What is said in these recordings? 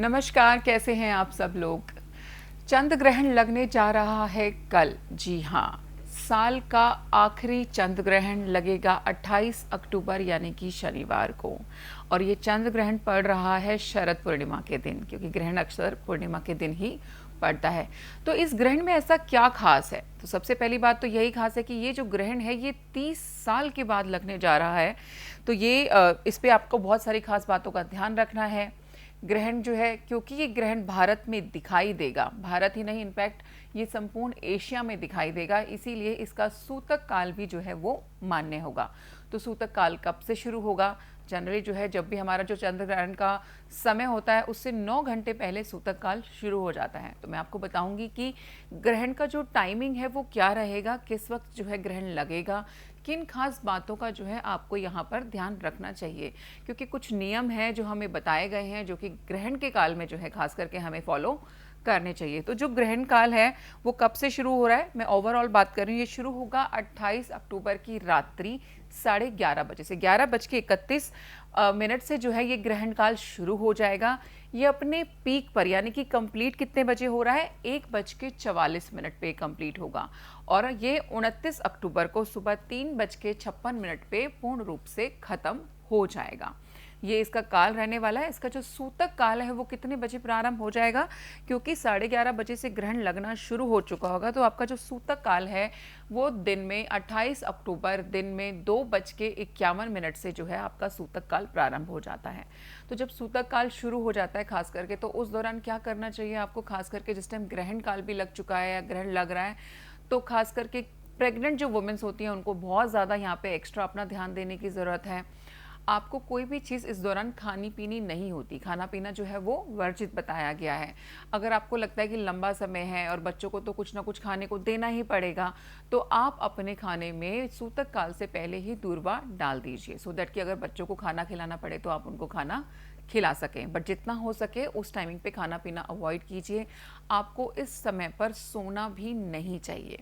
नमस्कार, कैसे हैं आप सब लोग। चंद्र ग्रहण लगने जा रहा है कल। जी हाँ, साल का आखिरी चंद्र ग्रहण लगेगा 28 अक्टूबर यानी कि शनिवार को। और ये चंद्र ग्रहण पड़ रहा है शरद पूर्णिमा के दिन, क्योंकि ग्रहण अक्सर पूर्णिमा के दिन ही पड़ता है। तो इस ग्रहण में ऐसा क्या खास है? तो सबसे पहली बात तो यही खास है कि ये जो ग्रहण है ये 30 साल के बाद लगने जा रहा है। तो ये इस पे आपको बहुत सारी खास बातों का ध्यान रखना है। ग्रहण जो है, क्योंकि ये ग्रहण भारत में दिखाई देगा, भारत ही नहीं इनफैक्ट ये संपूर्ण एशिया में दिखाई देगा, इसीलिए इसका सूतक काल भी जो है वो मान्य होगा। तो सूतक काल कब से शुरू होगा? जनरली जो है, जब भी हमारा जो चंद्र ग्रहण का समय होता है उससे 9 घंटे पहले सूतक काल शुरू हो जाता है। तो मैं आपको बताऊंगी कि ग्रहण का जो टाइमिंग है वो क्या रहेगा, किस वक्त जो है ग्रहण लगेगा, किन खास बातों का जो है आपको यहाँ पर ध्यान रखना चाहिए, क्योंकि कुछ नियम हैं जो हमें बताए गए हैं जो कि ग्रहण के काल में जो है खास करके हमें फॉलो करने चाहिए। तो जो ग्रहण काल है वो कब से शुरू हो रहा है, मैं ओवरऑल बात कर रही हूँ। ये शुरू होगा 28 अक्टूबर की रात्रि 11:30 बजे से 11:31 से जो है ये ग्रहण काल शुरू हो जाएगा। ये अपने पीक पर यानी कि कंप्लीट कितने बजे हो रहा है? 1:44 पे कंप्लीट होगा। और ये 29 अक्टूबर को सुबह 3:56 पे पूर्ण रूप से खत्म हो जाएगा। ये इसका काल रहने वाला है। इसका जो सूतक काल है वो कितने बजे प्रारंभ हो जाएगा? क्योंकि 11:30 बजे से ग्रहण लगना शुरू हो चुका होगा, तो आपका जो सूतक काल है वो दिन में 28 अक्टूबर दिन में 2:51 से जो है आपका सूतक काल प्रारंभ हो जाता है। तो जब सूतक काल शुरू हो जाता है खास करके, तो उस दौरान क्या करना चाहिए आपको? खास करके जिस टाइम ग्रहण काल भी लग चुका है या ग्रहण लग रहा है, तो खास करके प्रेग्नेंट जो वुमेन्स होती हैं उनको बहुत ज़्यादा यहाँ पे एक्स्ट्रा अपना ध्यान देने की ज़रूरत है। आपको कोई भी चीज़ इस दौरान खानी पीनी नहीं होती, खाना पीना जो है वो वर्जित बताया गया है। अगर आपको लगता है कि लंबा समय है और बच्चों को तो कुछ ना कुछ खाने को देना ही पड़ेगा, तो आप अपने खाने में सूतक काल से पहले ही दूर्वा डाल दीजिए, सो दैट कि अगर बच्चों को खाना खिलाना पड़े तो आप उनको खाना खिला सकें। बट जितना हो सके उस टाइमिंग पे खाना पीना अवॉइड कीजिए। आपको इस समय पर सोना भी नहीं चाहिए।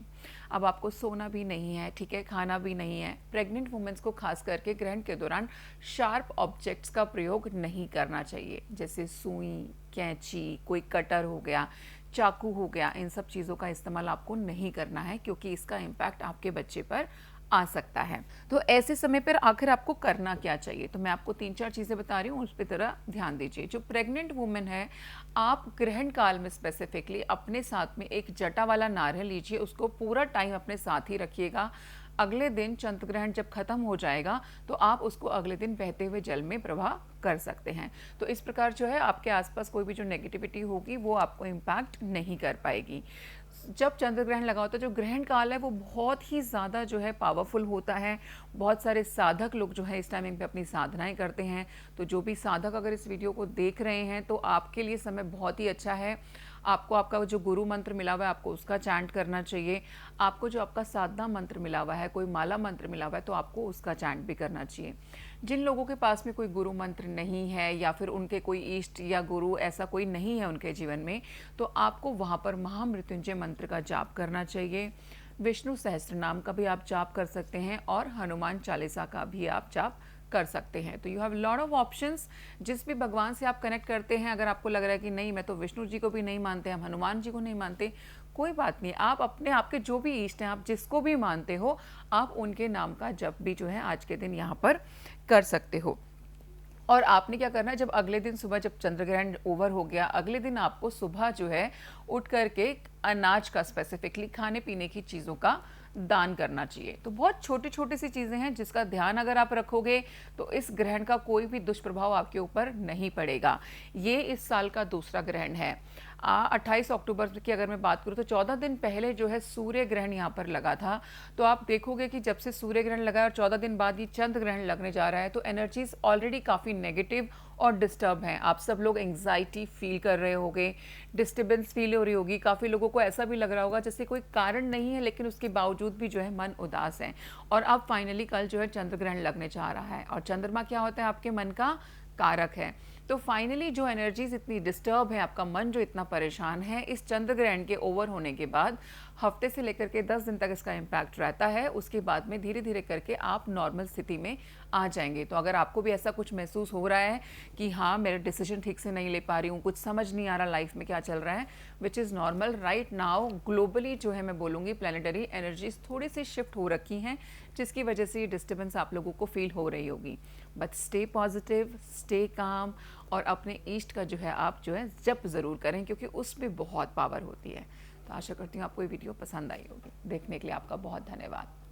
अब आपको सोना भी नहीं है, ठीक है, खाना भी नहीं है। प्रेग्नेंट वुमेन्स को खास करके ग्रहण के दौरान शार्प ऑब्जेक्ट्स का प्रयोग नहीं करना चाहिए, जैसे सुई, कैंची, कोई कटर हो गया, चाकू हो गया। इन सब चीज़ों का इस्तेमाल आपको नहीं करना है, क्योंकि इसका इम्पैक्ट आपके बच्चे पर आ सकता है। तो ऐसे समय पर आखिर आपको करना क्या चाहिए? तो मैं आपको 3-4 चीज़ें बता रही हूँ, उस पर तरह ध्यान दीजिए। जो प्रेग्नेंट वुमेन है, आप ग्रहण काल में स्पेसिफिकली अपने साथ में एक जटा वाला नारियल लीजिए, उसको पूरा टाइम अपने साथ ही रखिएगा। अगले दिन चंद्र ग्रहण जब खत्म हो जाएगा तो आप उसको अगले दिन बहते हुए जल में प्रवाह कर सकते हैं। तो इस प्रकार जो है आपके आसपास कोई भी जो नेगेटिविटी होगी वो आपको इम्पैक्ट नहीं कर पाएगी। जब चंद्र ग्रहण लगा होता है, जो ग्रहण काल है वो बहुत ही ज़्यादा जो है पावरफुल होता है। बहुत सारे साधक लोग जो है इस टाइमिंग पे अपनी साधनाएं करते हैं। तो जो भी साधक अगर इस वीडियो को देख रहे हैं तो आपके लिए समय बहुत ही अच्छा है। आपको आपका जो गुरु मंत्र मिला हुआ है आपको उसका चैंट करना चाहिए। आपको जो आपका साधना मंत्र मिला हुआ है, कोई माला मंत्र मिला हुआ है, तो आपको उसका चैंट भी करना चाहिए। जिन लोगों के पास में कोई गुरु मंत्र नहीं है या फिर उनके कोई इष्ट या गुरु ऐसा कोई नहीं है उनके जीवन में, तो आपको वहाँ पर महामृत्युंजय मंत्र का जाप करना चाहिए। विष्णु सहस्त्र नाम का भी आप जाप कर सकते हैं और हनुमान चालीसा का भी आप जाप कर सकते हैं। तो you have lot of options. जिस भी भगवान से आप कनेक्ट करते हैं, अगर आपको लग रहा है कि नहीं मैं तो विष्णु जी को भी नहीं मानते, हम हनुमान जी को नहीं मानते, कोई बात नहीं, आप अपने आपके जो भी इष्ट हैं, आप जिसको भी मानते हो, आप उनके नाम का जप भी जो है आज के दिन यहाँ पर कर सकते हो। और आपने क्या करना है, जब अगले दिन सुबह जब चंद्र ग्रहण ओवर हो गया, अगले दिन आपको सुबह जो है उठ करके अनाज का, स्पेसिफिकली खाने पीने की चीज़ों का दान करना चाहिए। तो बहुत छोटी छोटी सी चीज़ें हैं जिसका ध्यान अगर आप रखोगे तो इस ग्रहण का कोई भी दुष्प्रभाव आपके ऊपर नहीं पड़ेगा। ये इस साल का दूसरा ग्रहण है। 28 अक्टूबर की अगर मैं बात करूँ तो 14 दिन पहले जो है सूर्य ग्रहण यहाँ पर लगा था। तो आप देखोगे कि जब से सूर्य ग्रहण लगा और 14 दिन बाद ये चंद्र ग्रहण लगने जा रहा है, तो एनर्जीज ऑलरेडी काफ़ी नेगेटिव और डिस्टर्ब हैं। आप सब लोग एंग्जाइटी फील कर रहे होगे, डिस्टर्बेंस फील हो रही होगी। काफ़ी लोगों को ऐसा भी लग रहा होगा जैसे कोई कारण नहीं है लेकिन उसके बावजूद भी जो है मन उदास है। और अब फाइनली कल जो है चंद्र ग्रहण लगने जा रहा है, और चंद्रमा क्या होता है? आपके मन का कारक है। तो फाइनली जो एनर्जीज इतनी डिस्टर्ब है, आपका मन जो इतना परेशान है, इस चंद्र ग्रहण के ओवर होने के बाद हफ्ते से लेकर के 10 दिन तक इसका इम्पैक्ट रहता है। उसके बाद में धीरे धीरे करके आप नॉर्मल स्थिति में आ जाएंगे। तो अगर आपको भी ऐसा कुछ महसूस हो रहा है कि हाँ मेरे डिसीजन ठीक से नहीं ले पा रही हूँ, कुछ समझ नहीं आ रहा लाइफ में क्या चल रहा है, which is normal right now. Globally जो है मैं बोलूँगी प्लानिटरी एनर्जीज थोड़ी सी शिफ्ट हो रखी हैं, जिसकी वजह से ये डिस्टर्बेंस आप लोगों को फील हो रही होगी। But stay positive, stay calm, और अपने ईस्ट का जो है आप जो है जप ज़रूर करें, क्योंकि उसमें बहुत पावर होती है। तो आशा करती हूँ आपको ये वीडियो पसंद आई होगी। देखने के लिए आपका बहुत धन्यवाद।